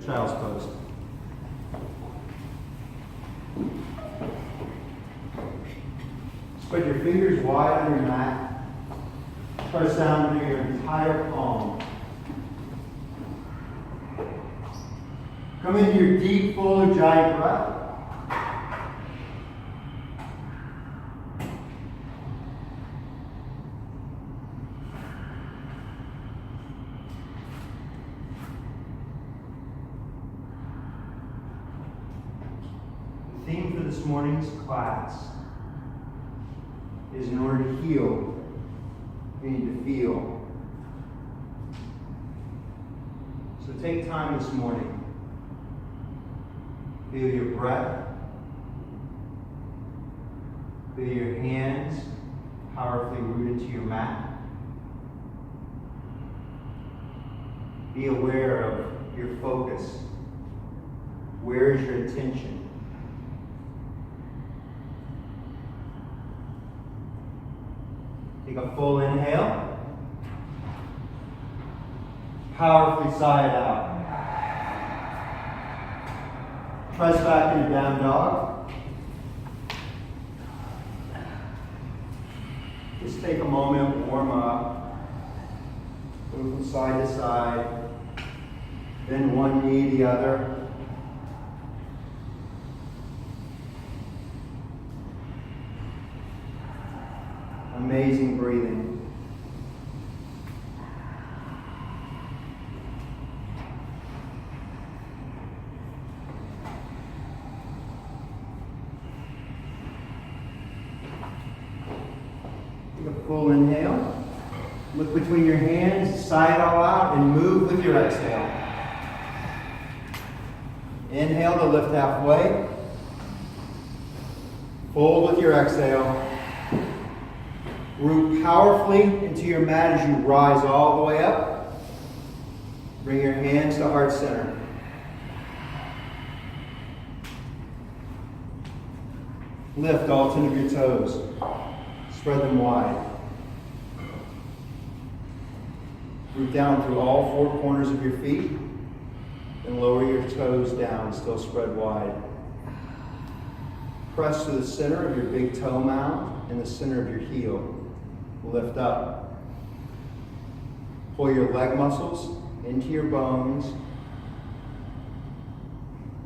Child's pose. Spread your fingers wide on your mat. Press down into your entire palm. Come into your deep, full Ujjayi breath. The theme for this morning's class is in order to heal, you need to feel. So take time this morning. Feel your breath. Feel your hands powerfully rooted to your mat. Be aware of your focus. Where is your attention? Take a full inhale. Powerfully sigh it out. Press back into down dog. Just take a moment, warm up. Move from side to side. Then one knee, the other. Amazing breathing. Take a full inhale. Look between your hands, sigh it all out, and move with your exhale. Inhale to lift halfway. Fold with your exhale. Root powerfully into your mat as you rise all the way up. Bring your hands to heart center. Lift all 10 of your toes. Spread them wide. Root down through all four corners of your feet. Then lower your toes down, still spread wide. Press to the center of your big toe mound and the center of your heel. Lift up. Pull your leg muscles into your bones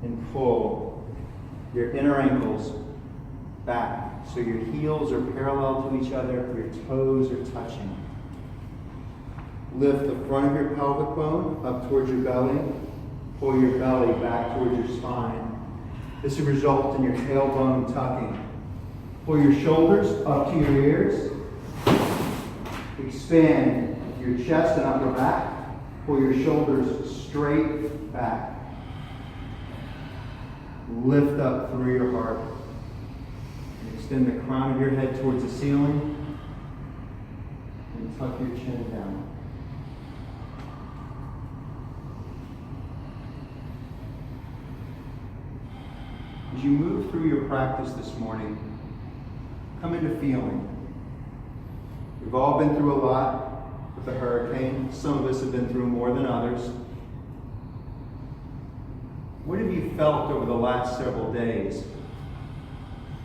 and pull your inner ankles back so your heels are parallel to each other, your toes are touching. Lift the front of your pelvic bone up towards your belly. Pull your belly back towards your spine. This will result in your tailbone tucking. Pull your shoulders up to your ears. Expand your chest and upper back. Pull your shoulders straight back. Lift up through your heart. Extend the crown of your head towards the ceiling. And tuck your chin down. As you move through your practice this morning, come into feeling. We've all been through a lot with the hurricane. Some of us have been through more than others. What have you felt over the last several days?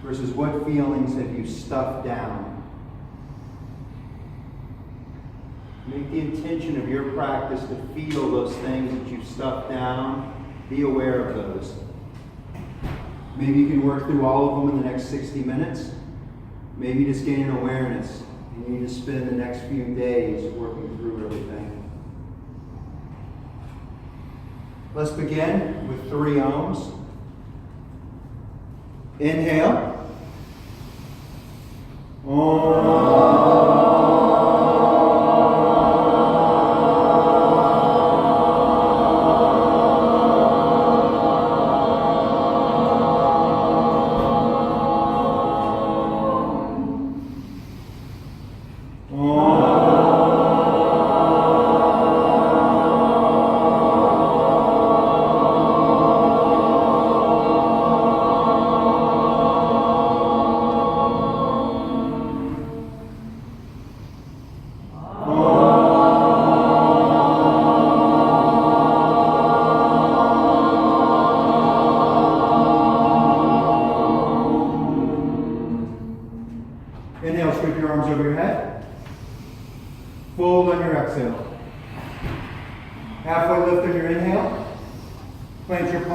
Versus what feelings have you stuffed down? Make the intention of your practice to feel those things that you've stuffed down. Be aware of those. Maybe you can work through all of them in the next 60 minutes. Maybe just gain an awareness. You need to spend the next few days working through everything. Let's begin with 3 ohms. Inhale. Om.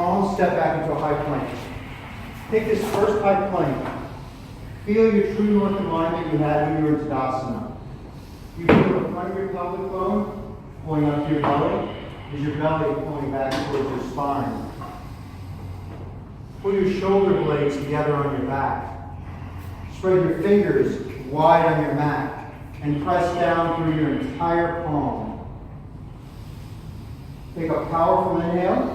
palms, step back into a high plank. Take this first high plank. Feel your true north alignment you had when you were in Tadasana. You feel the front of your pelvic bone pulling up to your belly. Is your belly pulling back towards your spine? Pull your shoulder blades together on your back. Spread your fingers wide on your mat and press down through your entire palm. Take a powerful inhale.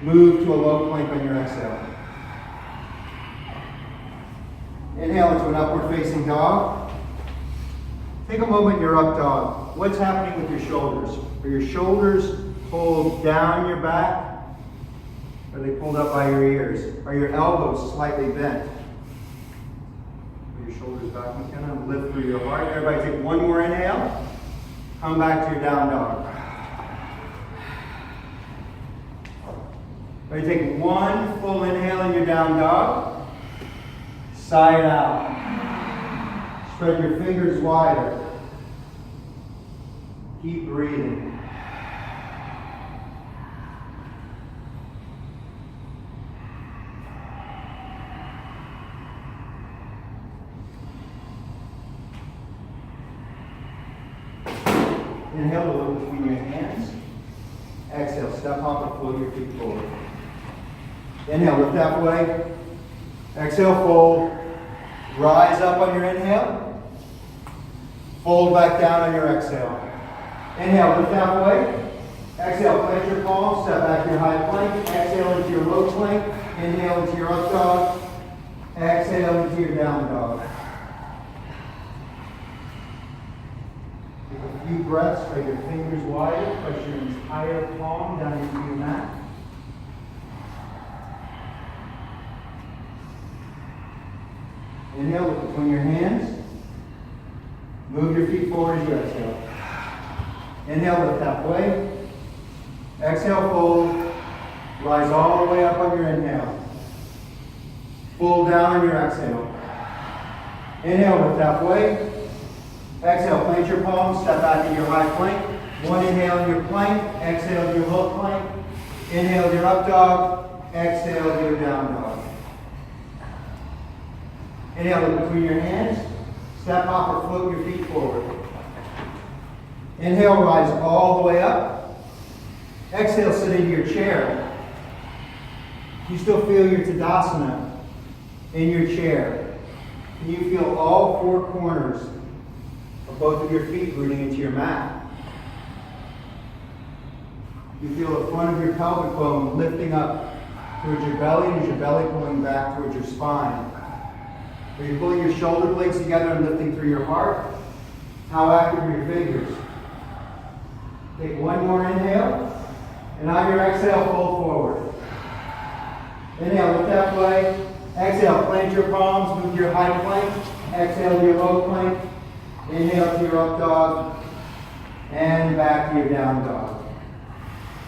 Move to a low plank on your exhale. Inhale into an upward facing dog. Take a moment in your up dog. What's happening with your shoulders? Are your shoulders pulled down your back? Or are they pulled up by your ears? Are your elbows slightly bent? Put your shoulders back McKenna, and lift through your heart. Everybody take one more inhale. Come back to your down dog. Everybody take one full inhale in your down dog. Sigh it out. Spread your fingers wider. Keep breathing. Inhale to look between your hands. Exhale, step hop or float your feet forward. Inhale, lift halfway. Exhale, fold. Rise up on your inhale. Fold back down on your exhale. Inhale, lift halfway. Exhale, plant your palms, step back to your high plank. Exhale into your low plank. Inhale into your up dog. Exhale into your down dog. Take a few breaths, spread your fingers wider, press your entire palm down into your mat. Inhale, look between your hands. Move your feet forward as you exhale. Inhale, lift halfway. Exhale, fold. Rise all the way up on your inhale. Fold down on your exhale. Inhale, lift halfway. Exhale, plant your palms, step back into your high plank. One inhale in your plank. Exhale to your low plank. Inhale to your up dog. Exhale to your down dog. Inhale, look between your hands. Step hop or float your feet forward. Inhale, rise all the way up. Exhale, sit into your chair. You still feel your Tadasana in your chair. Can you feel all four corners of both of your feet rooting into your mat? You feel the front of your pelvic bone lifting up towards your belly, and your belly pulling back towards your spine. Are you pulling your shoulder blades together and lifting through your heart? How active are your fingers? Take one more inhale, and on your exhale, fold forward. Inhale, lift halfway. Exhale, plant your palms, move to your high plank. Exhale to your low plank. Inhale to your up dog. And back to your down dog.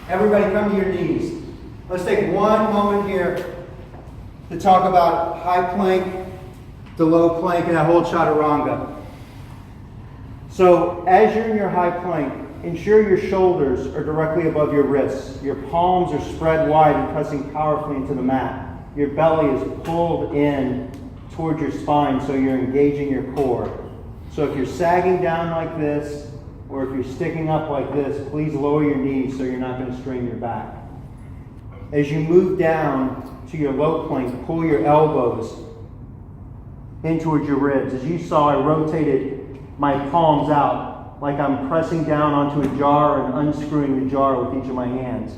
Everybody come to your knees. Let's take one moment here to talk about high plank, the low plank, and that whole chaturanga. So as you're in your high plank, ensure your shoulders are directly above your wrists. Your palms are spread wide and pressing powerfully into the mat. Your belly is pulled in towards your spine, so you're engaging your core. So if you're sagging down like this, or if you're sticking up like this, please lower your knees so you're not going to strain your back. As you move down to your low plank, pull your elbows in towards your ribs. As you saw, I rotated my palms out like I'm pressing down onto a jar and unscrewing the jar with each of my hands.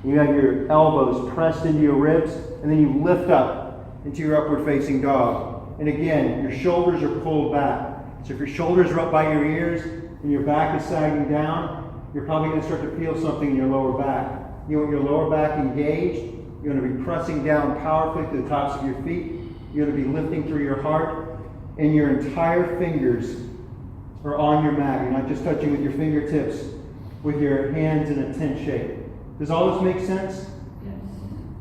You have your elbows pressed into your ribs, and then you lift up into your upward facing dog. And again, your shoulders are pulled back. So if your shoulders are up by your ears and your back is sagging down, you're probably going to start to feel something in your lower back. You want your lower back engaged. You're going to be pressing down powerfully to the tops of your feet. You're going to be lifting through your heart, and your entire fingers are on your mat. You're not just touching with your fingertips, with your hands in a tent shape. Does all this make sense? Yes.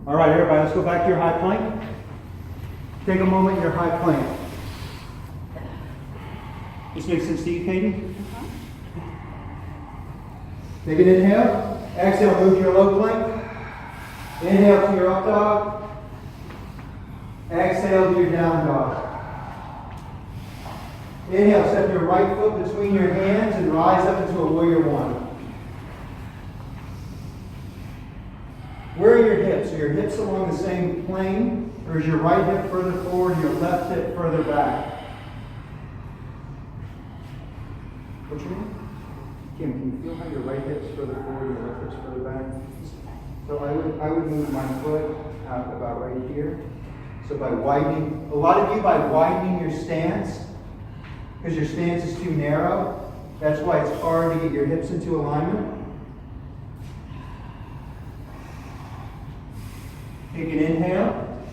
All right, everybody, let's go back to your high plank. Take a moment in your high plank. This makes sense to you, Katie? Take an inhale. Exhale, move to your low plank. Inhale to your up dog. Exhale to your down dog. Inhale, step your right foot between your hands and rise up into a warrior one. Where are your hips? Are your hips along the same plane? Or is your right hip further forward and your left hip further back? What you mean? Kim, can you feel how your right hip's further forward and your left hip's further back? So I would move my foot out about right here. So by widening, a lot of you by widening your stance, because your stance is too narrow, that's why it's hard to get your hips into alignment. Take an inhale,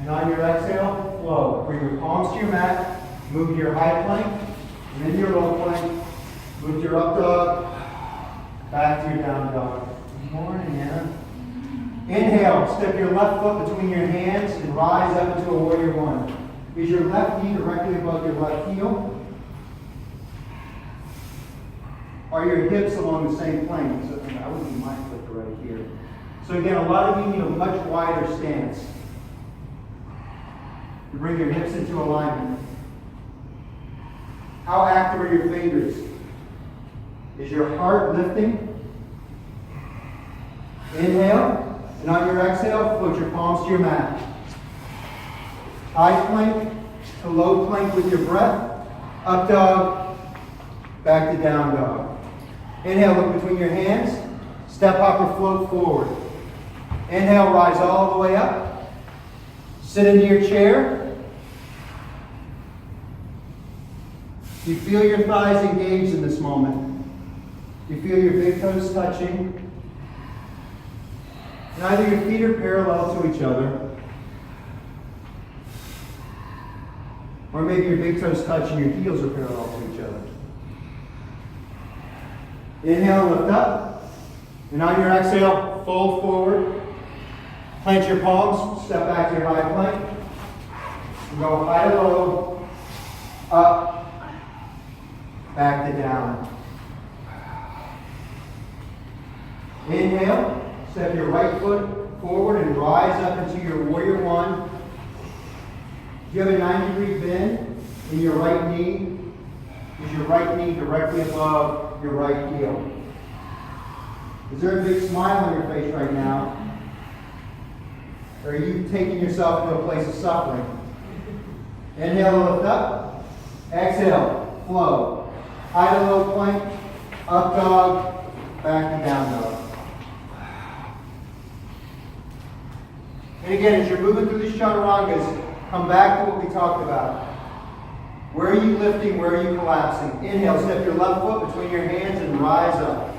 and on your exhale, flow. Bring your palms to your mat, move to your high plank, and then your low plank. Move to your up dog, back to your down dog. Good morning, Anna. Inhale, step your left foot between your hands and rise up into a warrior one. Is your left knee directly above your left heel? Are your hips along the same plane? So I would be my foot right here. So again, a lot of you need a much wider stance. You bring your hips into alignment. How active are your fingers? Is your heart lifting? Inhale. And on your exhale, float your palms to your mat. High plank to low plank with your breath. Up dog, back to down dog. Inhale, look between your hands. Step, hop, or float forward. Inhale, rise all the way up. Sit into your chair. You feel your thighs engaged in this moment. You feel your big toes touching. And either your feet are parallel to each other, or maybe your big toes touch and your heels are parallel to each other. Inhale, lift up. And on your exhale, fold forward. Plant your palms, step back to your high plank. And go high to low, up, back to down. Inhale. Step your right foot forward and rise up into your warrior one. If you have a 90-degree bend in your right knee, is your right knee directly above your right heel? Is there a big smile on your face right now? Or are you taking yourself to a place of suffering? Inhale, lift up. Exhale, flow. High to low plank, up dog, back to down dog. And again, as you're moving through these chaturangas, come back to what we talked about. Where are you lifting? Where are you collapsing? Inhale, step your left foot between your hands and rise up.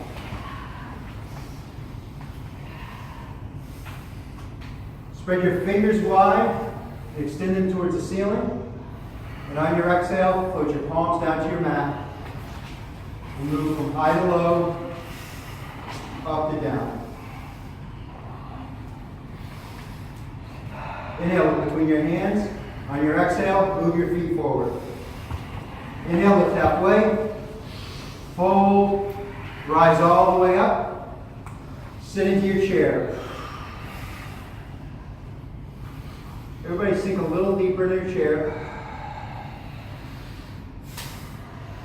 Spread your fingers wide, extend them towards the ceiling. And on your exhale, float your palms down to your mat. And move from high to low, up to down. Inhale, between your hands. On your exhale, move your feet forward. Inhale, lift halfway. Fold. Rise all the way up. Sit into your chair. Everybody sink a little deeper in their chair.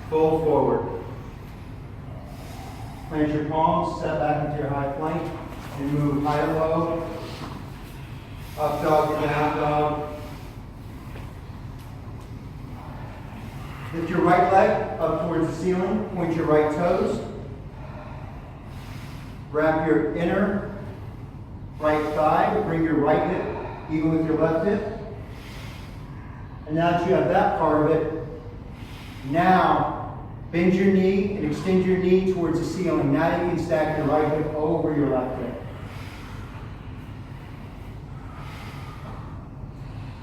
Fold forward. Plant your palms, step back into your high plank, and move high to low. Up dog to down dog. Lift your right leg up towards the ceiling. Point your right toes. Wrap your inner right thigh. Bring your right hip even with your left hip. And now that you have that part of it, now bend your knee and extend your knee towards the ceiling. Now you can stack your right hip over your left hip.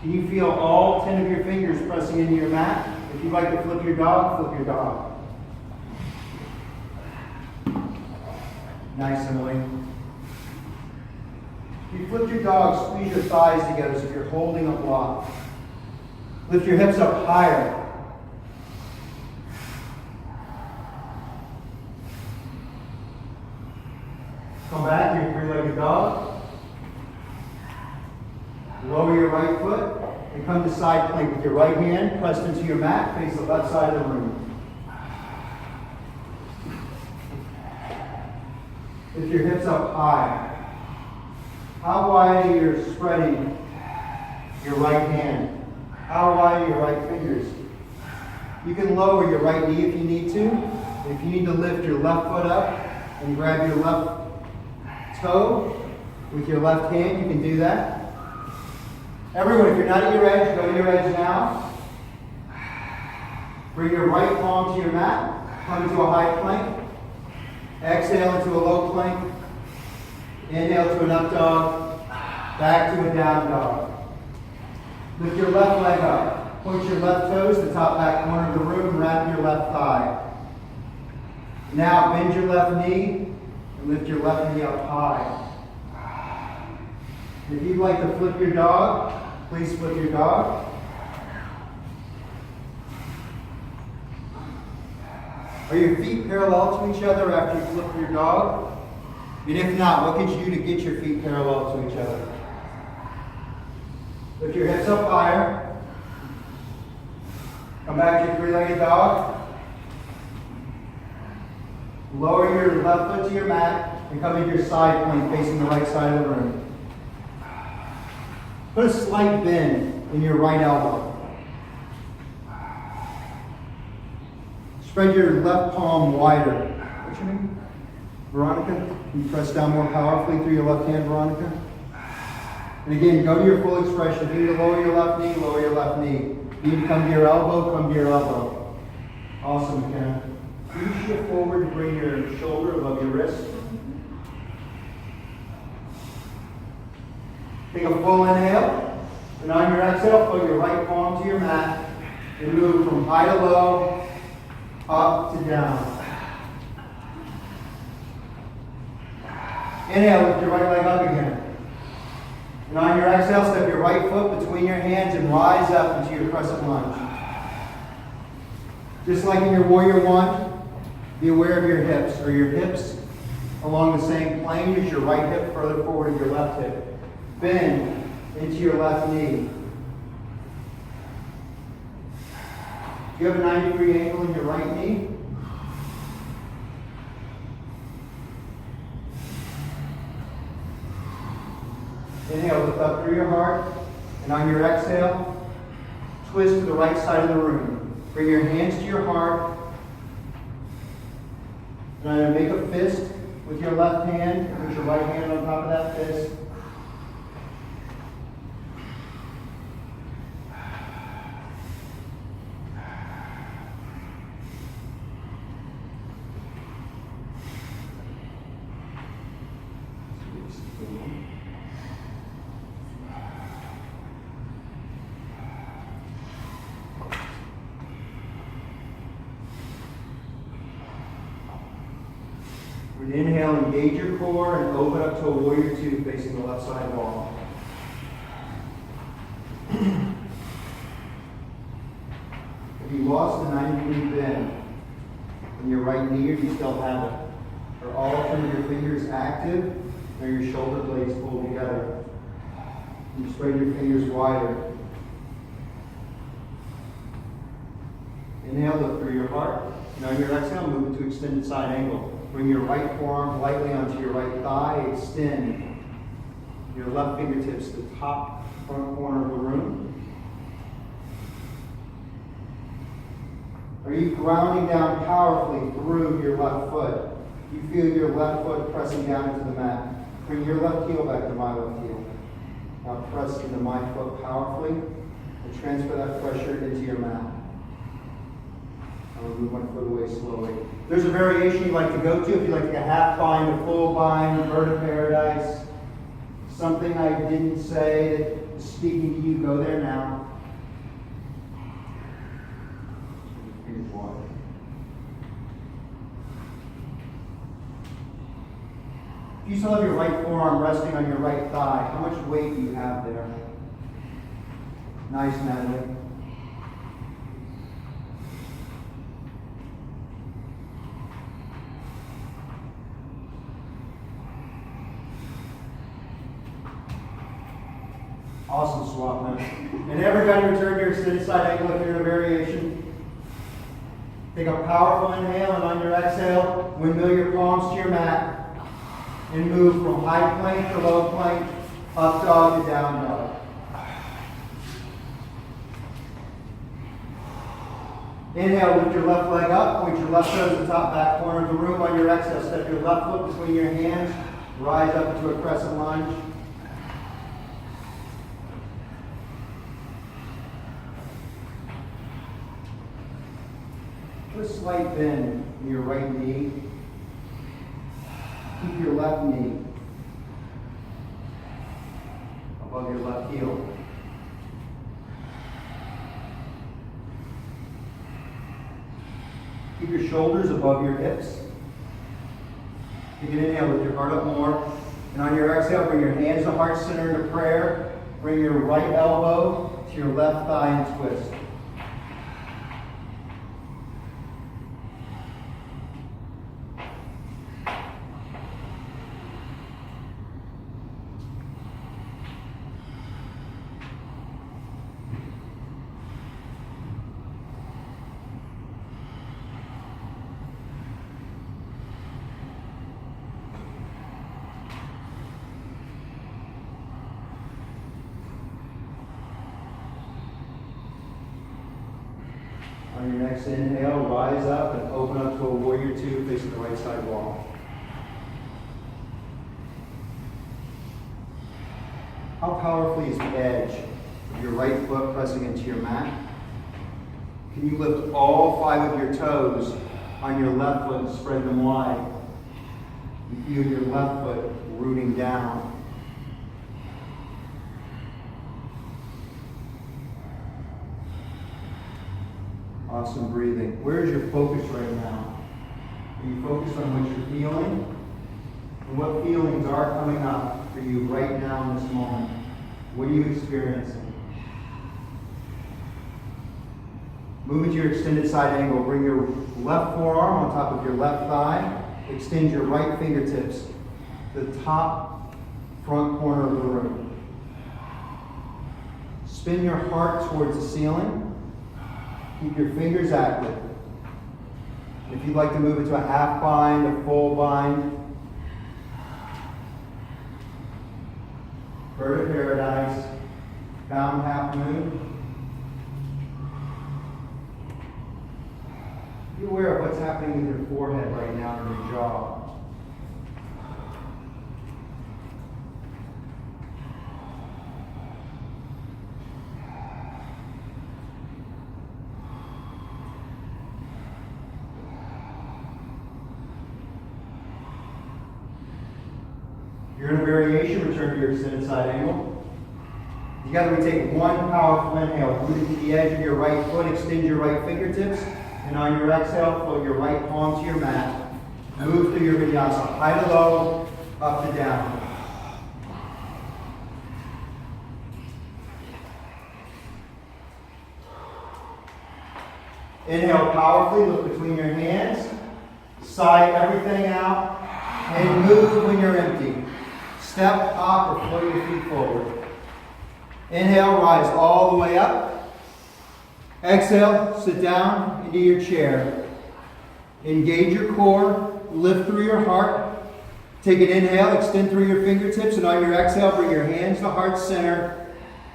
Can you feel all 10 of your fingers pressing into your mat? If you'd like to flip your dog, flip your dog. Nice, Emily. If you flip your dog, squeeze your thighs together as if you're holding a block. Lift your hips up higher. Come back, your three-legged dog. Lower your right foot and come to side plank with your right hand pressed into your mat, face the left side of the room. Lift your hips up high. How wide are you spreading your right hand? How wide are your right fingers? You can lower your right knee if you need to. If you need to lift your left foot up and grab your left toe with your left hand, you can do that. Everyone, if you're not at your edge, go to your edge now. Bring your right palm to your mat. Come into a high plank. Exhale into a low plank. Inhale to an up dog. Back to a down dog. Lift your left leg up. Point your left toes to the top back corner of the room and wrap your left thigh. Now bend your left knee and lift your left knee up high. If you'd like to flip your dog, please flip your dog. Are your feet parallel to each other after you flip your dog? And if not, what can you do to get your feet parallel to each other? Lift your hips up higher. Come back to your three-legged dog. Lower your left foot to your mat and come into your side plank facing the right side of the room. Put a slight bend in your right elbow. Spread your left palm wider. What's your name? Veronica? Can you press down more powerfully through your left hand, Veronica? And again, go to your full expression. If you need to lower your left knee, lower your left knee. If you need to come to your elbow, come to your elbow. Awesome, McKenna. Can you shift forward to bring your shoulder above your wrist? Take a full inhale. And on your exhale, put your right palm to your mat and move from high to low, up to down. Inhale, lift your right leg up again. And on your exhale, step your right foot between your hands and rise up into your crescent lunge. Just like in your warrior one, be aware of your hips. Are your hips along the same plane as your right hip, further forward of your left hip? Bend into your left knee. Do you have a 90-degree angle in your right knee? Inhale, lift up through your heart. And on your exhale, twist to the right side of the room. Bring your hands to your heart. And I'm going to make a fist with your left hand. Put your right hand on top of that fist. With inhale, engage your core and open up to a warrior two facing the left side wall. If you lost the 90-degree bend in your right knee, or you still have it, are all three of your fingers active, or your shoulder blades pulled together? You spread your fingers wider. Inhale, look through your heart. Now your exhale, move to extended side angle. Bring your right forearm lightly onto your right thigh. Extend your left fingertips to the top front corner of the room. Are you grounding down powerfully through your left foot? You feel your left foot pressing down into the mat. Bring your left heel back to my left heel. Now press into my foot powerfully and transfer that pressure into your mat. I'll move my foot away slowly. There's a variation you like to go to. If you like to get a half bind, a full bind, bird of paradise. Something I didn't say that is speaking to you, go there now. Here's water. If you still have your right forearm resting on your right thigh, how much weight do you have there? Nice, Natalie. Awesome swap, man. And everybody return to your extended side angle if you're in a variation. Take a powerful inhale, and on your exhale, windmill your palms to your mat. And move from high plank to low plank, up dog to down dog. Inhale, lift your left leg up, point your left toe to the top back corner of the room. On your exhale, step your left foot between your hands, rise up into a crescent lunge. Put a slight bend in your right knee. Keep your left knee above your left heel. Keep your shoulders above your hips. Take an inhale, lift your heart up more. And on your exhale, bring your hands to heart center into prayer. Bring your right elbow to your left thigh and twist. On your next inhale, rise up and open up to a warrior two facing the right side wall. How powerfully is the edge of your right foot pressing into your mat? Can you lift all 5 of your toes on your left foot and spread them wide? You feel your left foot rooting down. Awesome breathing. Where is your focus right now? Are you focused on what you're feeling? And what feelings are coming up for you right now in this moment? What are you experiencing? Move into your extended side angle. Bring your left forearm on top of your left thigh. Extend your right fingertips to the top front corner of the room. Spin your heart towards the ceiling. Keep your fingers active. If you'd like to move into a half bind, a full bind, bird of paradise, bound half moon. Be aware of what's happening with your forehead right now and your jaw. You're in a variation, return to your extended side angle. Together we take one powerful inhale, root into the edge of your right foot, extend your right fingertips, and on your exhale, float your right palm to your mat. Move through your vinyasa, high to low, up to down. Inhale powerfully, look between your hands, sigh everything out, and move when you're empty. Step, hop, or float your feet forward. Inhale, rise all the way up. Exhale, sit down into your chair. Engage your core, lift through your heart. Take an inhale, extend through your fingertips, and on your exhale, bring your hands to heart center.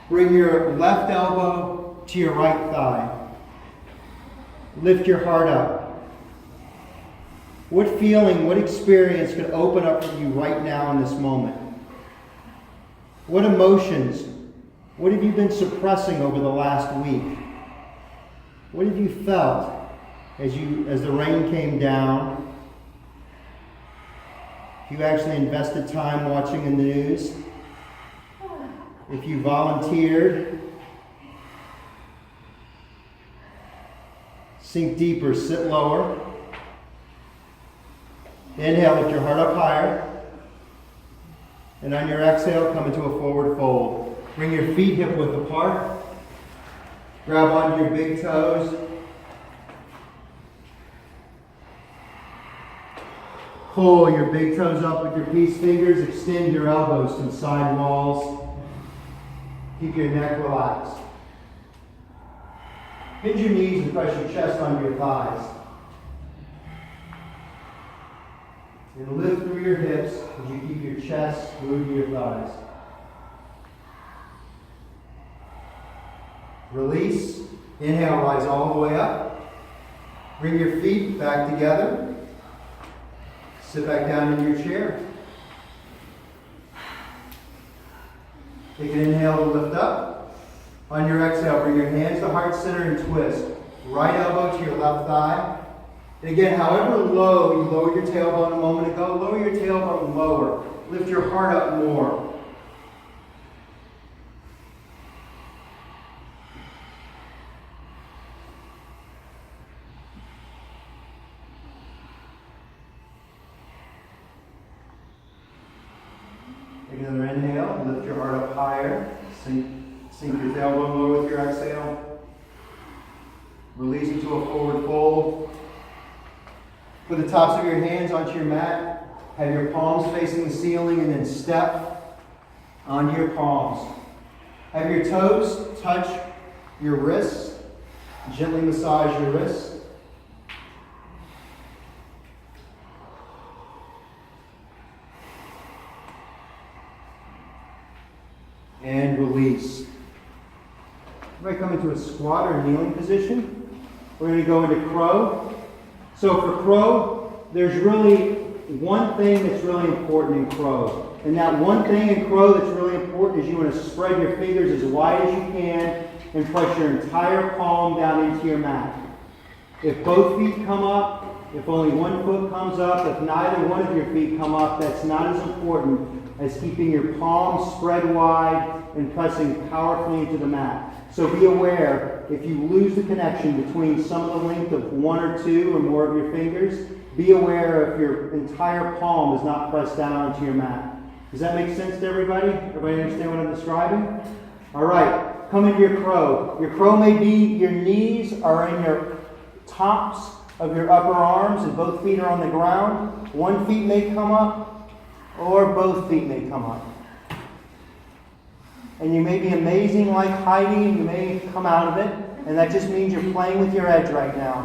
Bring your left elbow to your right thigh. Lift your heart up. What feeling, what experience could open up for you right now in this moment? What emotions, what have you been suppressing over the last week? What have you felt as the rain came down? If you actually invested time watching the news? If you volunteered? Sink deeper, sit lower. Inhale, lift your heart up higher. And on your exhale, come into a forward fold. Bring your feet hip width apart. Grab onto your big toes. Pull your big toes up with your peace fingers. Extend your elbows to the side walls. Keep your neck relaxed. Hinge your knees and press your chest onto your thighs. And lift through your hips as you keep your chest glued to your thighs. Release. Inhale, rise all the way up. Bring your feet back together. Sit back down in your chair. Take an inhale to lift up. On your exhale, bring your hands to heart center and twist. Right elbow to your left thigh. And again, however low you lowered your tailbone a moment ago, lower your tailbone lower. Lift your heart up more. Take another inhale, lift your heart up higher. Sink your tailbone lower with your exhale. Release into a forward fold. Put the tops of your hands onto your mat. Have your palms facing the ceiling and then step onto your palms. Have your toes touch your wrists. Gently massage your wrists. And release. We're going to come into a squat or kneeling position. We're going to go into crow. So for crow, there's really one thing that's really important in crow. And that one thing in crow that's really important is you want to spread your fingers as wide as you can and press your entire palm down into your mat. If both feet come up, if only one foot comes up, if neither one of your feet come up, that's not as important as keeping your palms spread wide and pressing powerfully into the mat. So be aware, if you lose the connection between some of the length of one or two or more of your fingers, be aware if your entire palm is not pressed down into your mat. Does that make sense to everybody? Everybody understand what I'm describing? All right, come into your crow. Your crow may be your knees are in your tops of your upper arms and both feet are on the ground. One feet may come up or both feet may come up. And you may be amazing like Heidi and you may come out of it, and that just means you're playing with your edge right now.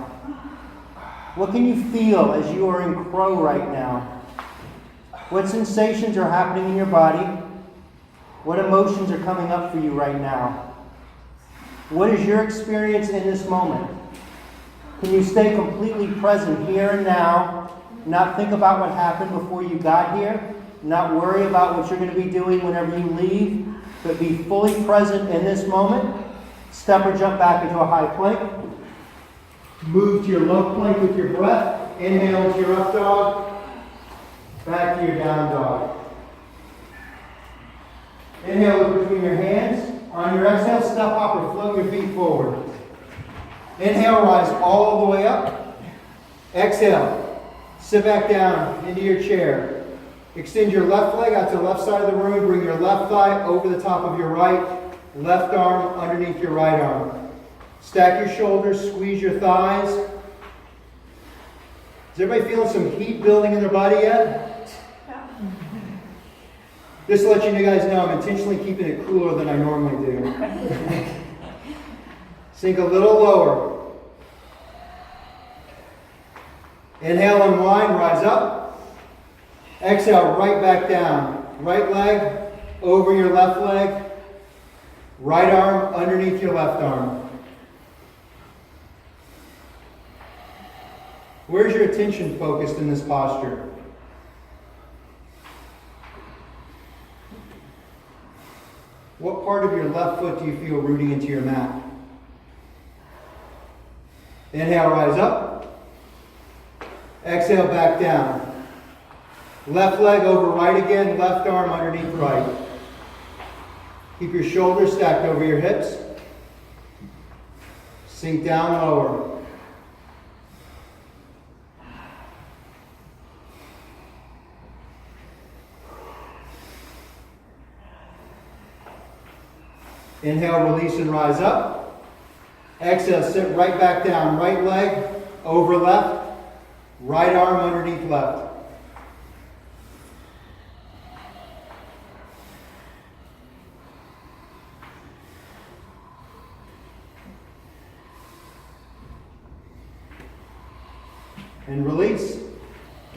What can you feel as you are in crow right now? What sensations are happening in your body? What emotions are coming up for you right now? What is your experience in this moment? Can you stay completely present here and now, not think about what happened before you got here, not worry about what you're going to be doing whenever you leave, but be fully present in this moment? Step or jump back into a high plank. Move to your low plank with your breath. Inhale to your up dog. Back to your down dog. Inhale, look between your hands. On your exhale, step up or float your feet forward. Inhale, rise all the way up. Exhale, sit back down into your chair. Extend your left leg out to the left side of the room. Bring your left thigh over the top of your right. Left arm underneath your right arm. Stack your shoulders, squeeze your thighs. Is everybody feeling some heat building in their body yet? Just to let you guys know, I'm intentionally keeping it cooler than I normally do. Sink a little lower. Inhale, unwind, rise up. Exhale, right back down. Right leg over your left leg. Right arm underneath your left arm. Where's your attention focused in this posture? What part of your left foot do you feel rooting into your mat? Inhale, rise up. Exhale, back down. Left leg over right again, left arm underneath right. Keep your shoulders stacked over your hips. Sink down lower. Inhale, release and rise up. Exhale, sit right back down. Right leg over left. Right arm underneath left. And release.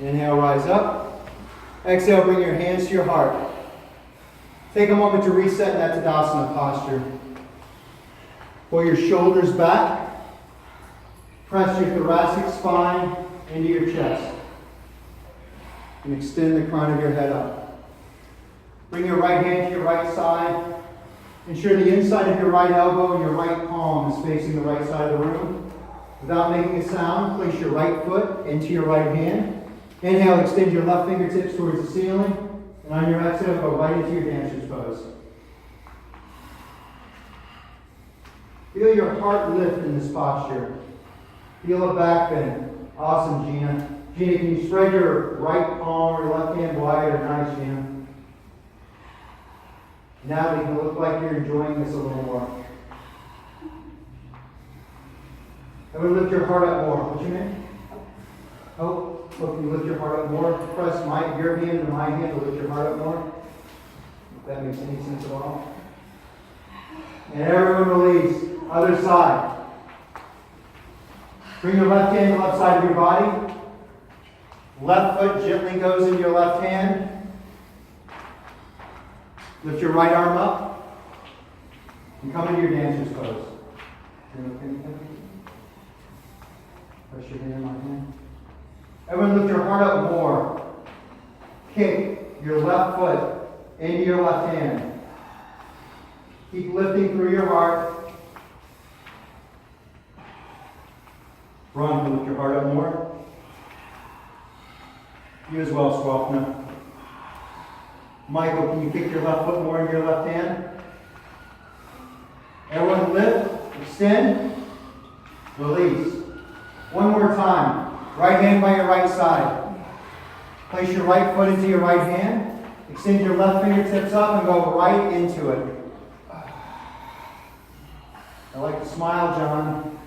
Inhale, rise up. Exhale, bring your hands to your heart. Take a moment to reset in that Tadasana posture. Pull your shoulders back. Press your thoracic spine into your chest. And extend the crown of your head up. Bring your right hand to your right side. Ensure the inside of your right elbow and your right palm is facing the right side of the room. Without making a sound, place your right foot into your right hand. Inhale, extend your left fingertips towards the ceiling. And on your exhale, go right into your dancer's pose. Feel your heart lift in this posture. Feel a back bend. Awesome, Gina. Gina, can you spread your right palm or your left hand wider? Nice, Gina. Now you can look like you're enjoying this a little more. I'm going to lift your heart up more. What's your name? Hope. Hope you lift your heart up more. Press your hand to my hand to lift your heart up more. If that makes any sense at all. And everyone release. Other side. Bring your left hand to the left side of your body. Left foot gently goes into your left hand. Lift your right arm up. And come into your dancer's pose. Press your hand in my hand. Everyone lift your heart up more. Kick your left foot into your left hand. Keep lifting through your heart. Ron, lift your heart up more. You as well, Swapna. Michael, can you kick your left foot more into your left hand? Everyone lift, extend, release. One more time. Right hand by your right side. Place your right foot into your right hand. Extend your left fingertips up and go right into it. I like to smile, John.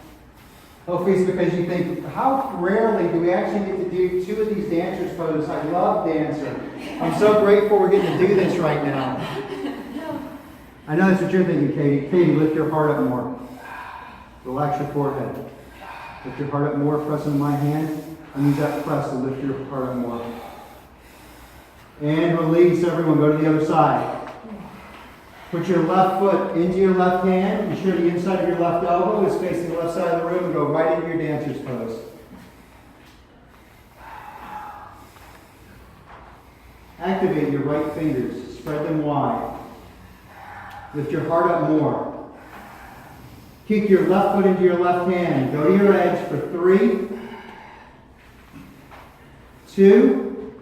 Hopefully it's because you think, how rarely do we actually get to do two of these dancers poses? I love dancer. I'm so grateful we're getting to do this right now. I know that's what you're thinking, Katie. Katie, lift your heart up more. Relax your forehead. Lift your heart up more, press into my hand, and use that press to lift your heart up more. And release, everyone. Go to the other side. Put your left foot into your left hand. Ensure the inside of your left elbow is facing the left side of the room and go right into your dancer's pose. Activate your right fingers. Spread them wide. Lift your heart up more. Kick your left foot into your left hand. Go to your edge for 3, 2,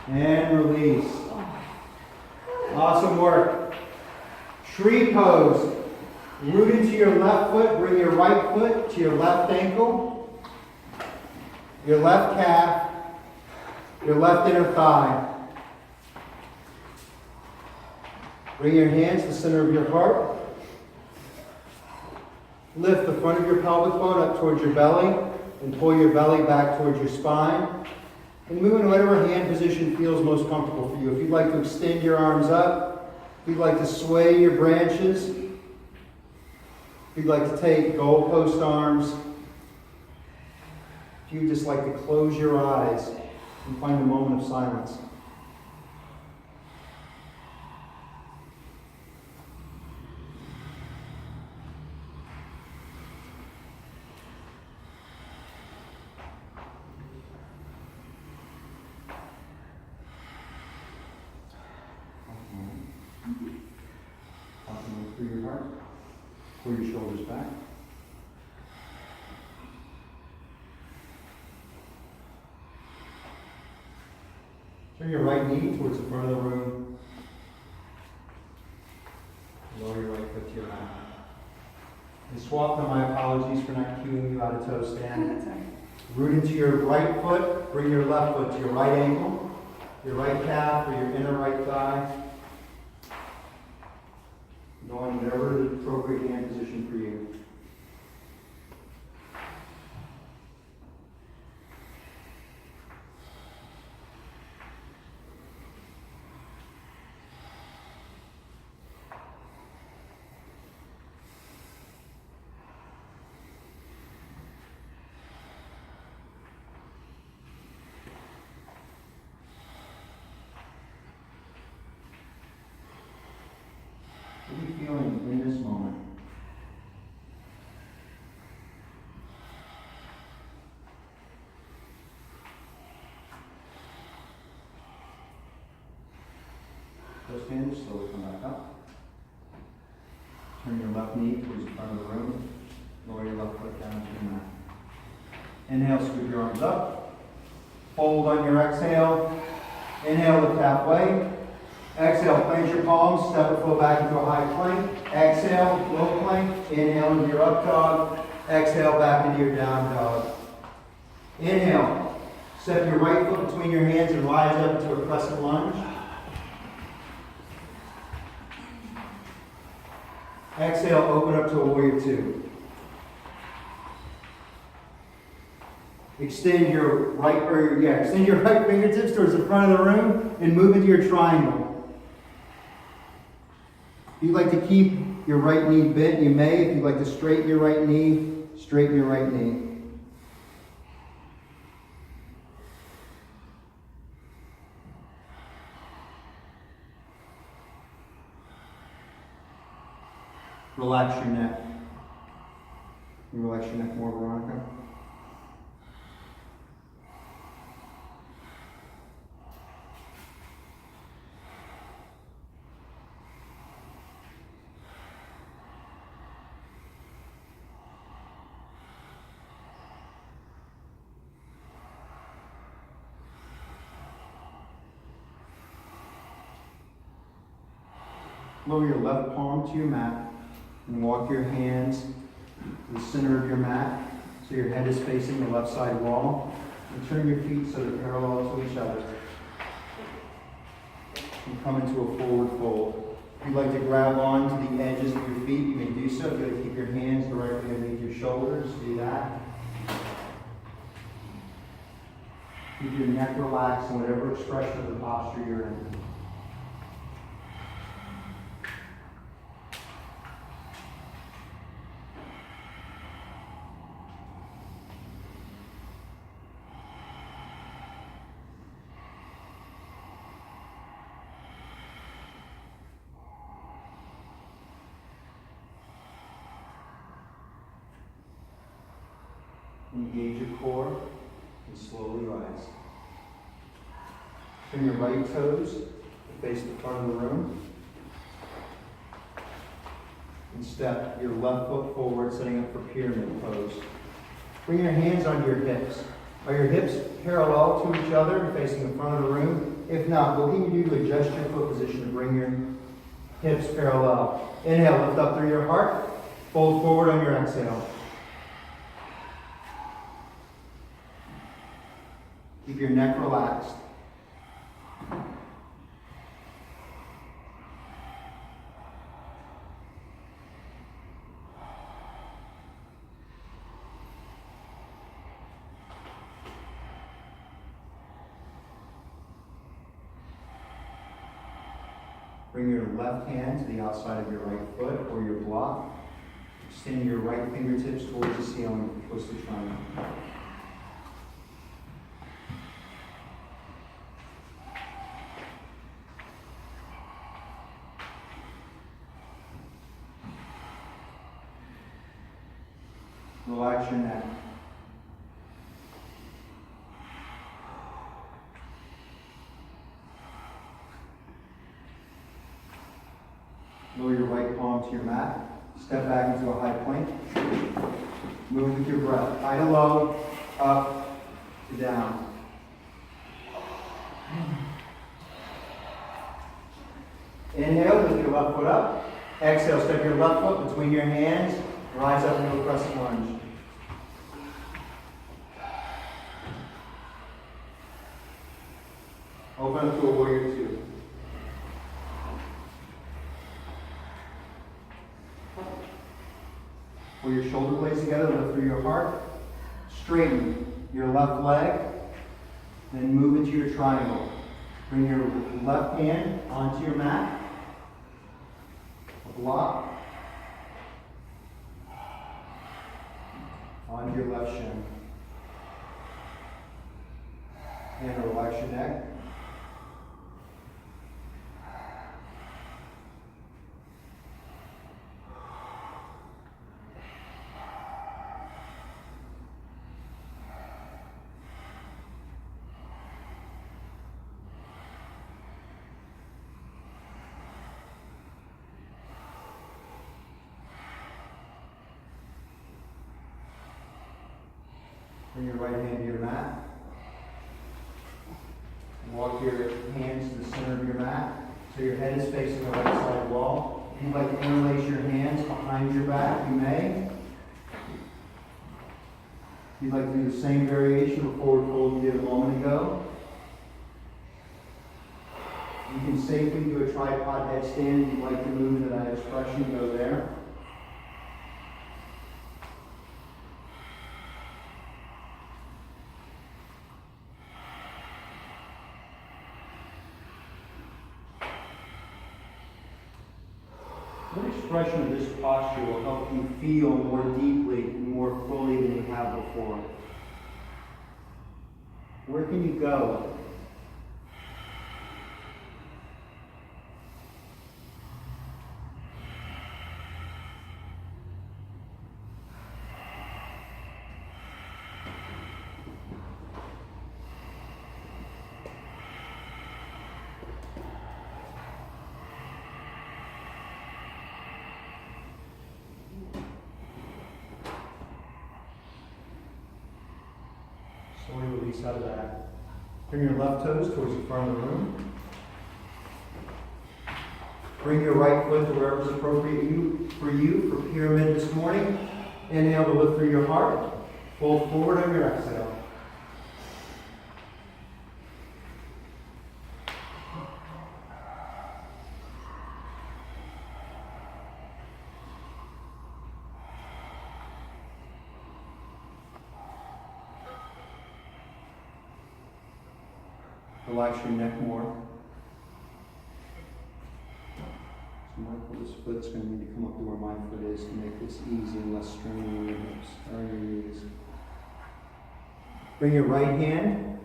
and release. Awesome work. Tree pose. Root into your left foot. Bring your right foot to your left ankle, your left calf, your left inner thigh. Bring your hands to the center of your heart. Lift the front of your pelvic bone up towards your belly and pull your belly back towards your spine. And move in whatever hand position feels most comfortable for you. If you'd like to extend your arms up, if you'd like to sway your branches, if you'd like to take goalpost arms, if you'd just like to close your eyes and find a moment of silence. Through your heart. Pull your shoulders back. Turn your right knee towards the front of the room. Lower your right foot to your mat. And swap them. My apologies for not cueing you out of toe stand. Root into your right foot. Bring your left foot to your right ankle, your right calf, or your inner right thigh. Going whatever the appropriate hand position for you. First hand, slowly come back up. Turn your left knee towards the front of the room. Lower your left foot down to your mat. Inhale, scoop your arms up. Fold on your exhale. Inhale, lift halfway. Exhale, plant your palms, step or flow back into a high plank. Exhale, low plank. Inhale into your up dog. Exhale, back into your down dog. Inhale, step your right foot between your hands and rise up into a crescent lunge. Exhale, open up to a warrior two. Extend your right fingertips towards the front of the room and move into your triangle. If you'd like to keep your right knee bent, you may. If you'd like to straighten your right knee, straighten your right knee. Relax your neck. Can you relax your neck more, Veronica? Lower your left palm to your mat and walk your hands to the center of your mat so your head is facing the left side wall. And turn your feet so they're parallel to each other. And come into a forward fold. If you'd like to grab on to the edges of your feet, you may do so. If you'd like to keep your hands directly underneath your shoulders, do that. Keep your neck relaxed in whatever expression of the posture you're in. Engage your core and slowly rise. Turn your right toes to face the front of the room. And step your left foot forward, setting up for pyramid pose. Bring your hands onto your hips. Are your hips parallel to each other, facing the front of the room? If not, what can you do to adjust your foot position to bring your hips parallel? Inhale, lift up through your heart. Fold forward on your exhale. Keep your neck relaxed. Bring your left hand to the outside of your right foot or your block. Extend your right fingertips towards the ceiling, twisted triangle. Relax your neck. Lower your right palm to your mat. Step back into a high plank. Move with your breath. High to low, up to down. Inhale, lift your left foot up. Exhale, step your left foot between your hands. Rise up into a crescent lunge. Open up to a warrior two. Pull your shoulder blades together, lift through your heart. Straighten your left leg, then move into your triangle. Bring your left hand onto your mat. A block. Onto your left shin. And relax your neck. Bring your right hand to your mat. Walk your hands to the center of your mat so your head is facing the right side wall. If you'd like to interlace your hands behind your back, you may. If you'd like to do the same variation of forward fold you did a moment ago. You can safely do a tripod headstand if you'd like to move into that expression, go there. What expression of this posture will help you feel more deeply and more fully than you have before? Where can you go? Slowly release out of that. Bring your left toes towards the front of the room. Bring your right foot to wherever is appropriate for you for pyramid this morning. Inhale to lift through your heart. Fold forward on your exhale. Relax your neck more. So Michael, this foot's going to need to come up to where my foot is to make this easy and less straining on your hips or your knees. Bring your right hand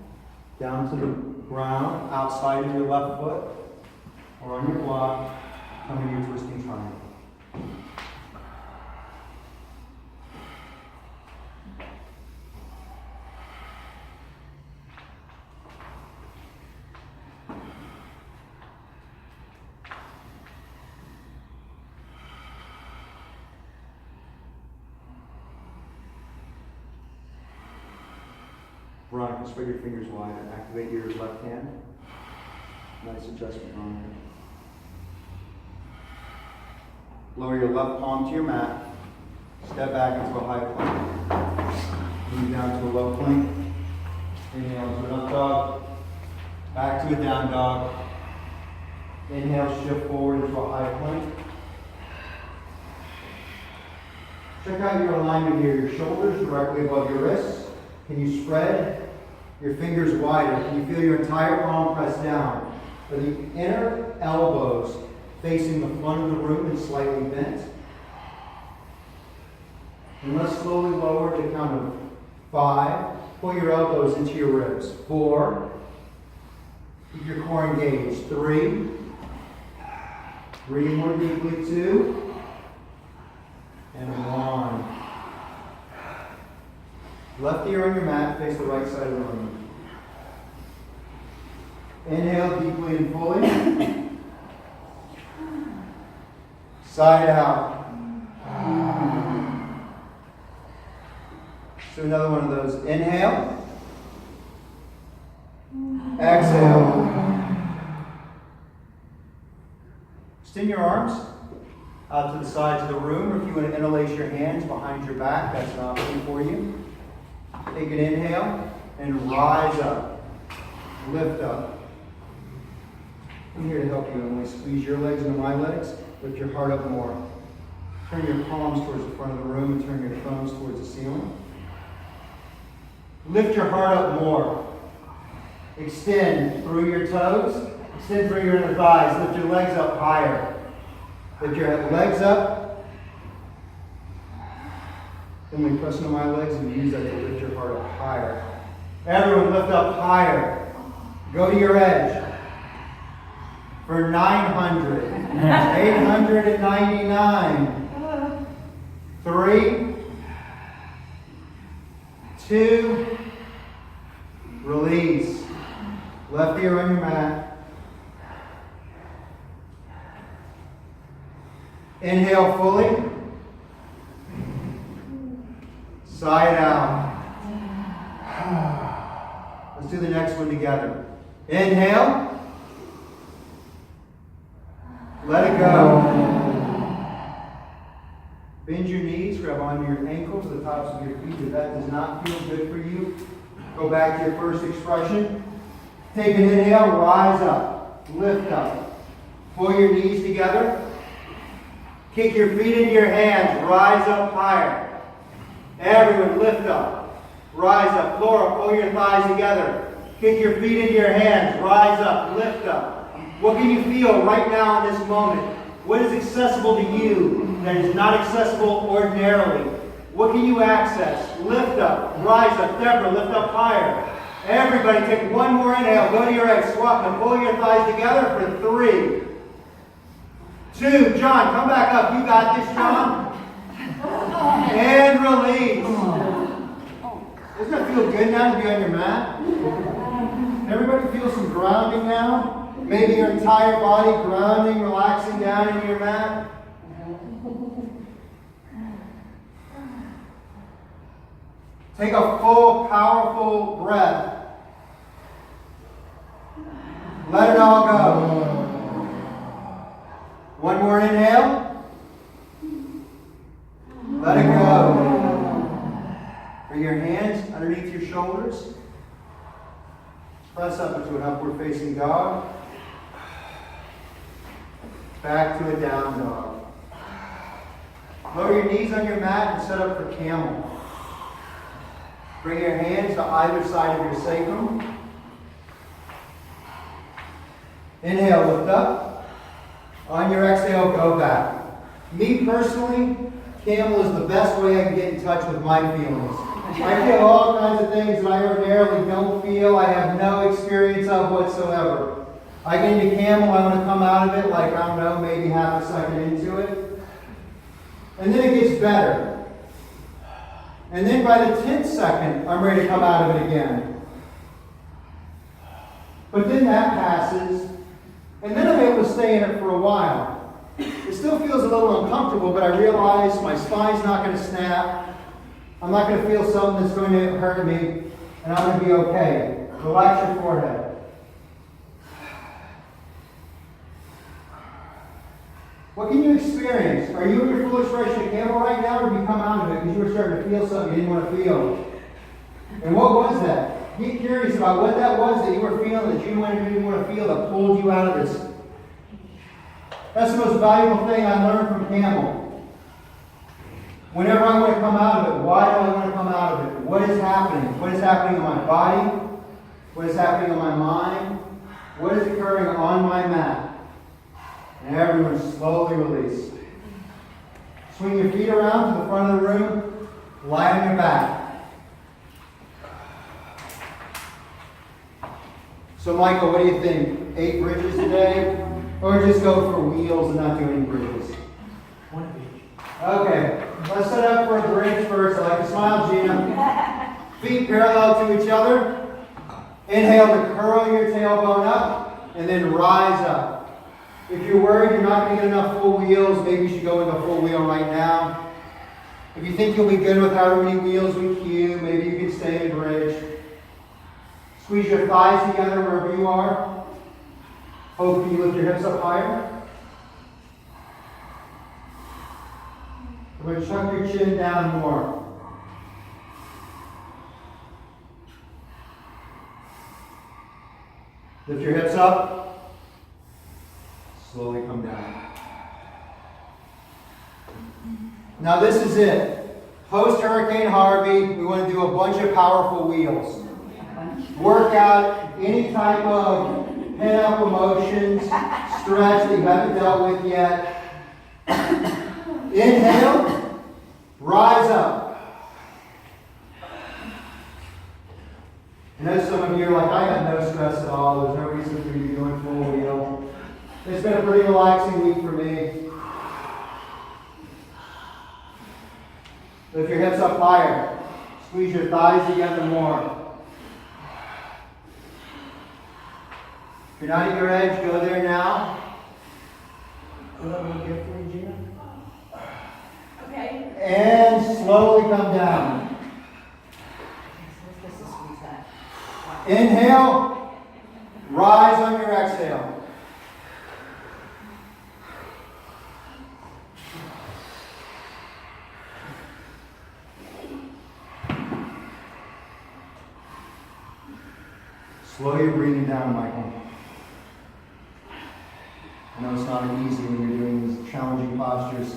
down to the ground outside of your left foot or on your block. Come into your twisting triangle. Veronica, spread your fingers wide and activate your left hand. Nice adjustment, Veronica. Lower your left palm to your mat. Step back into a high plank. Move down to a low plank. Inhale to an up dog. Back to a down dog. Inhale, shift forward into a high plank. Check out your alignment here. Your shoulders directly above your wrists. Can you spread your fingers wider? Can you feel your entire palm press down? Are the inner elbows facing the front of the room and slightly bent? And let's slowly lower to the count of 5. Pull your elbows into your ribs. 4. Keep your core engaged. 3. Breathe more deeply. 2. And 1. Left ear on your mat, face the right side of the room. Inhale deeply and fully. Side out. So another one of those. Inhale. Exhale. Extend your arms out to the sides of the room, or if you want to interlace your hands behind your back, that's an option for you. Take an inhale and rise up. Lift up. I'm here to help you, Emily. Squeeze your legs into my legs. Lift your heart up more. Turn your palms towards the front of the room and turn your thumbs towards the ceiling. Lift your heart up more. Extend through your toes. Extend through your inner thighs. Lift your legs up higher. Lift your legs up. Then we press into my legs and use that to lift your heart up higher. Everyone lift up higher. Go to your edge. For 900. 899. 3. 2. Release. Left ear on your mat. Inhale fully. Side out. Let's do the next one together. Inhale. Let it go. Bend your knees, grab onto your ankles, the tops of your feet. If that does not feel good for you, go back to your first expression. Take an inhale, rise up, lift up. Pull your knees together. Kick your feet into your hands, rise up higher. Everyone lift up, rise up. Laura, pull your thighs together. Kick your feet into your hands, rise up, lift up. What can you feel right now in this moment? What is accessible to you that is not accessible ordinarily? What can you access? Lift up, rise up. Deborah, lift up higher. Everybody take one more inhale. Go to your right, swap and pull your thighs together for 3, 2. John, come back up. You got this, John. And release. Doesn't it feel good now to be on your mat? Everybody feel some grounding now? Maybe your entire body grounding, relaxing down into your mat. Take a full, powerful breath. Let it all go. One more inhale. Let it go. Bring your hands underneath your shoulders. Press up into an upward facing dog. Back to a down dog. Lower your knees on your mat and set up for camel. Bring your hands to either side of your sacrum. Inhale, lift up. On your exhale, go back. Me personally, camel is the best way I can get in touch with my feelings. I feel all kinds of things that I ordinarily don't feel, I have no experience of whatsoever. I get into camel, I want to come out of it like, I don't know, maybe half a second into it. And then it gets better. And then by the 10th second, I'm ready to come out of it again. But then that passes, and then I'm able to stay in it for a while. It still feels a little uncomfortable, but I realize my spine's not going to snap. I'm not going to feel something that's going to hurt me, and I'm going to be okay. Relax your forehead. What can you experience? Are you in your full expression of camel right now, or have you come out of it because you were starting to feel something you didn't want to feel? And what was that? Get curious about what that was that you were feeling that you didn't want to feel that pulled you out of this. That's the most valuable thing I learned from camel. Whenever I want to come out of it, why do I want to come out of it? What is happening? What is happening in my body? What is happening in my mind? What is occurring on my mat? And everyone slowly release. Swing your feet around to the front of the room. Lie on your back. So Michael, what do you think? 8 bridges today? Or just go for wheels and not do any bridges? One of each. Okay, let's set up for a bridge first. I like to smile, Gina. Feet parallel to each other. Inhale to curl your tailbone up and then rise up. If you're worried you're not going to get enough full wheels, maybe you should go into a full wheel right now. If you think you'll be good with however many wheels we cue, maybe you can stay in a bridge. Squeeze your thighs together wherever you are. Hope you lift your hips up higher. We're going to chuck your chin down more. Lift your hips up. Slowly come down. Now this is it. Post Hurricane Harvey, we want to do a bunch of powerful wheels. Work out any type of pent-up emotions, stretch that you haven't dealt with yet. Inhale, rise up. I know some of you are like, I have no stress at all. There's no reason for you to be doing full wheel. It's been a pretty relaxing week for me. Lift your hips up higher. Squeeze your thighs together more. If you're not at your edge, go there now. Is that what good for you, Gina? Okay. And slowly come down. Inhale, rise on your exhale. Slow your breathing down, Michael. I know it's not easy when you're doing these challenging postures.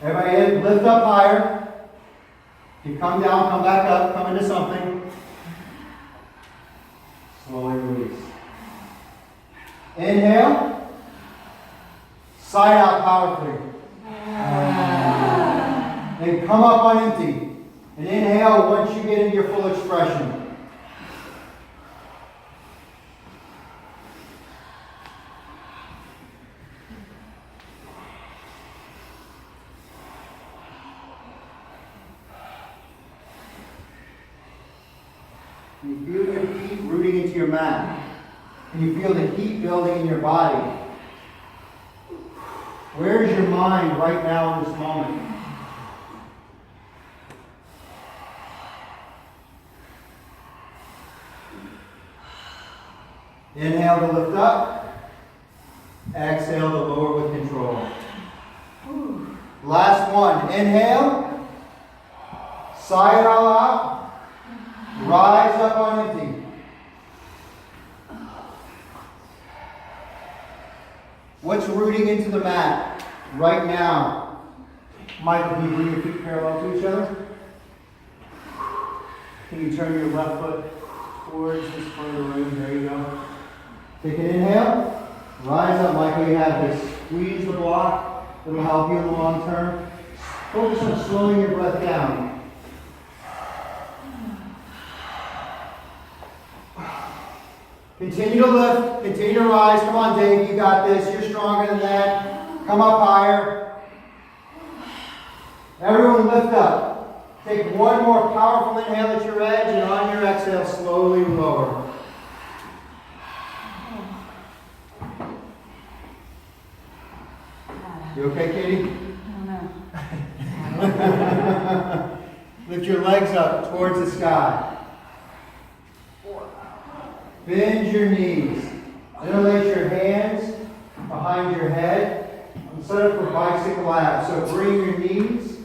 Everybody in, lift up higher. If you come down, come back up, come into something. Slowly release. Inhale. Side out powerfully. Then come up on empty. And inhale once you get into your full expression. You feel your feet rooting into your mat. And you feel the heat building in your body. Where is your mind right now in this moment? Inhale to lift up. Exhale to lower with control. Last one. Inhale. Sigh it all out. Rise up on empty. What's rooting into the mat right now? Michael, can you bring your feet parallel to each other? Can you turn your left foot towards this part of the room? There you go. Take an inhale. Rise up, Michael. You have this. Squeeze the block. It'll help you in the long term. Focus on slowing your breath down. Continue to lift, continue to rise. Come on, Dave, you got this. You're stronger than that. Come up higher. Everyone lift up. Take one more powerful inhale at your edge, and on your exhale, slowly lower. You okay, Katie? I don't know. Lift your legs up towards the sky. Bend your knees. Interlace your hands behind your head. And set up for bicycle abs. So bring your knees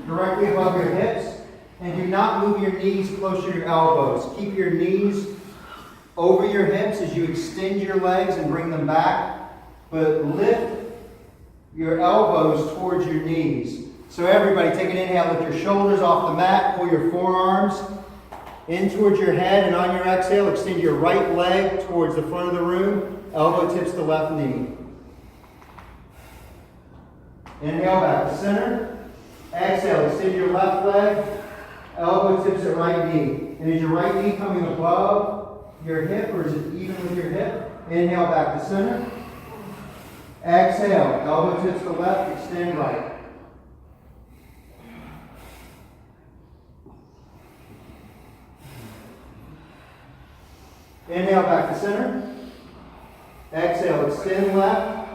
directly above your hips. And do not move your knees closer to your elbows. Keep your knees over your hips as you extend your legs and bring them back. But lift your elbows towards your knees. So everybody take an inhale. Lift your shoulders off the mat. Pull your forearms in towards your head, and on your exhale, extend your right leg towards the front of the room. Elbow tips the left knee. Inhale back to center. Exhale, extend your left leg. Elbow tips the right knee. And is your right knee coming above your hip, or is it even with your hip? Inhale back to center. Exhale, elbow tips the left, extend right. Inhale back to center. Exhale, extend left.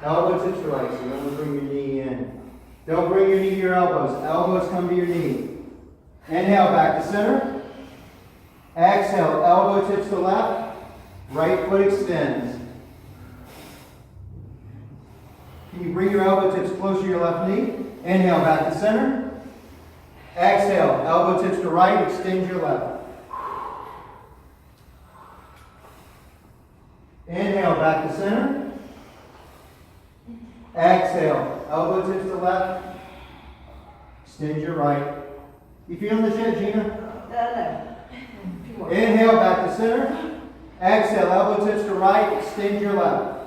Elbow tips to right, so don't bring your knee in. Don't bring your knee to your elbows. Elbows come to your knee. Inhale back to center. Exhale, elbow tips to left. Right foot extends. Can you bring your elbow tips closer to your left knee? Inhale back to center. Exhale, elbow tips to right, extend your left. Inhale back to center. Exhale, elbow tips to left. Extend your right. You feeling this yet, Gina? No. Inhale back to center. Exhale, elbow tips to right. Extend your left.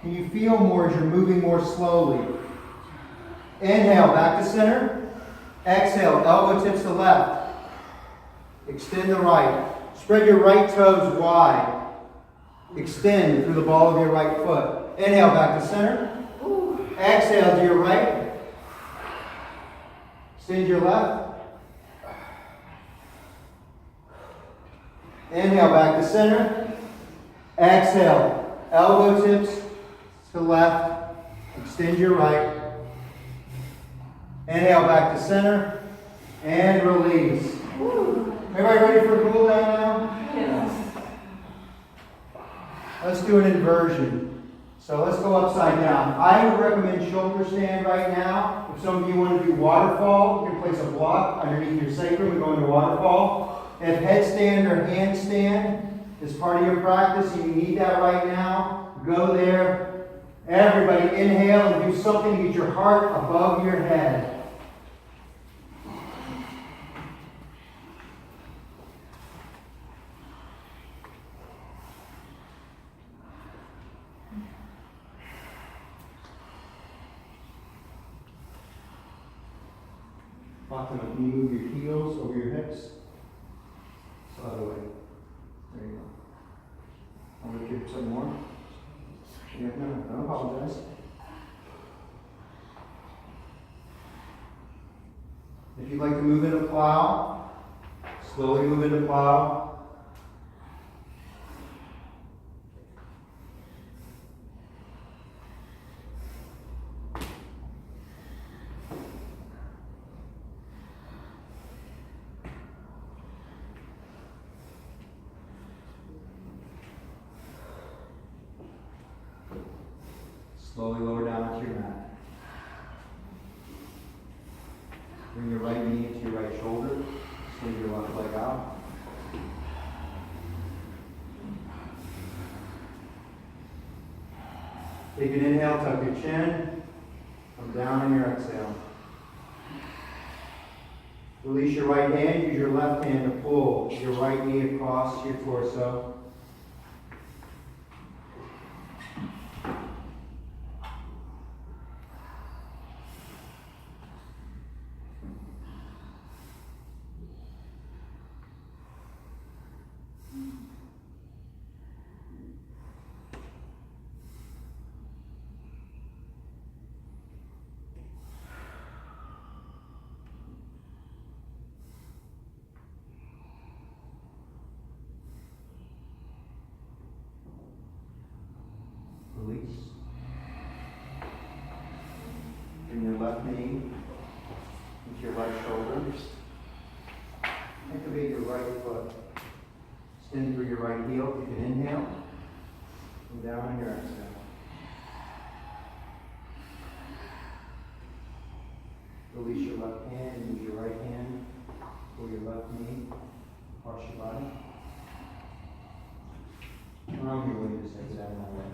Can you feel more as you're moving more slowly? Inhale back to center. Exhale, elbow tips to left. Extend the right. Spread your right toes wide. Extend through the ball of your right foot. Inhale back to center. Exhale to your right. Extend your left. Inhale back to center. Exhale. Elbow tips to left. Extend your right. Inhale back to center. And release. Everybody ready for a cool down now? Yes. Let's do an inversion. So let's go upside down. I would recommend shoulder stand right now. If some of you want to do waterfall, you can place a block underneath your sacrum and go into waterfall. If headstand or handstand is part of your practice and you need that right now, go there. Everybody inhale and do something to get your heart above your head. Can you move your heels over your hips? So other way. There you go. I'm going to give some more. Yeah, no, don't apologize. If you'd like to move into plow, slowly move into plow. Slowly lower down onto your mat. Bring your right knee into your right shoulder. Swing your left leg out. Take an inhale, tuck your chin. Come down on your exhale. Release your right hand. Use your left hand to pull your right knee across your torso. Release. Bring your left knee into your right shoulder. Activate your right foot. Extend through your right heel. You can inhale. And down on your exhale. Release your left hand. Use your right hand. Pull your left knee across your body. Around your way, just exit out of my way.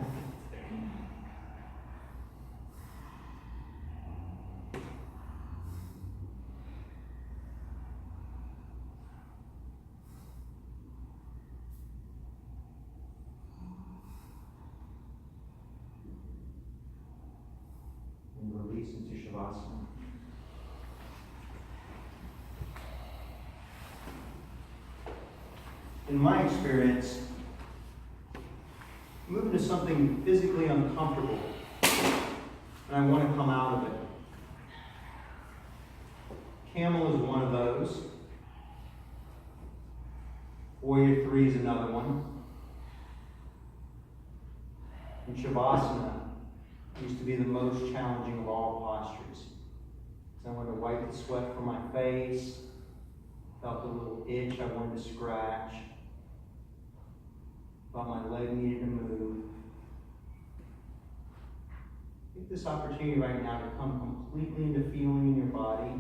And release into Shavasana. In my experience, move into something physically uncomfortable, and I want to come out of it. Camel is one of those. Warrior 3 is another one. And Shavasana used to be the most challenging of all postures. So I wanted to wipe the sweat from my face, felt a little itch I wanted to scratch. Felt my leg needed to move. Take this opportunity right now to come completely into feeling in your body.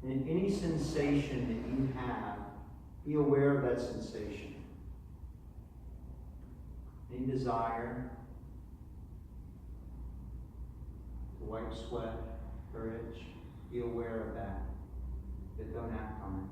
And any sensation that you have, be aware of that sensation. Any desire to wipe sweat or itch, be aware of that. But don't act on it.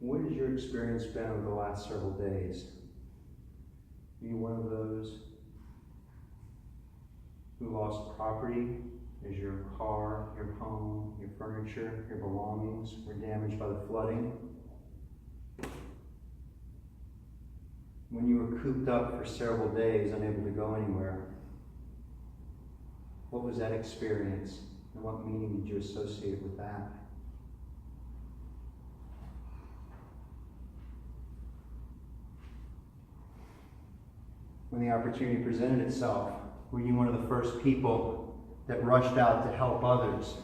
What has your experience been over the last several days? Are you one of those who lost property? As your car, your home, your furniture, your belongings were damaged by the flooding? When you were cooped up for several days, unable to go anywhere, what was that experience, and what meaning did you associate with that? When the opportunity presented itself, were you one of the first people that rushed out to help others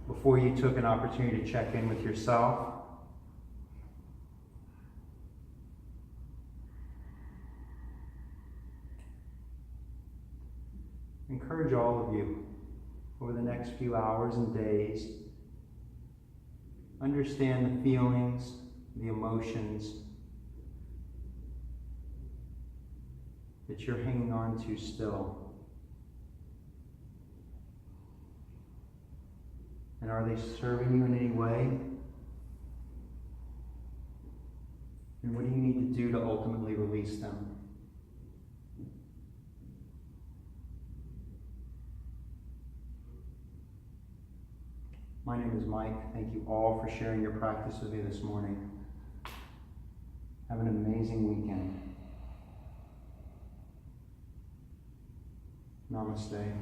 before you took an opportunity to check in with yourself? I encourage all of you over the next few hours and days, understand the feelings, the emotions that you're hanging on to still. And are they serving you in any way? And what do you need to do to ultimately release them? My name is Mike. Thank you all for sharing your practice with me this morning. Have an amazing weekend. Namaste.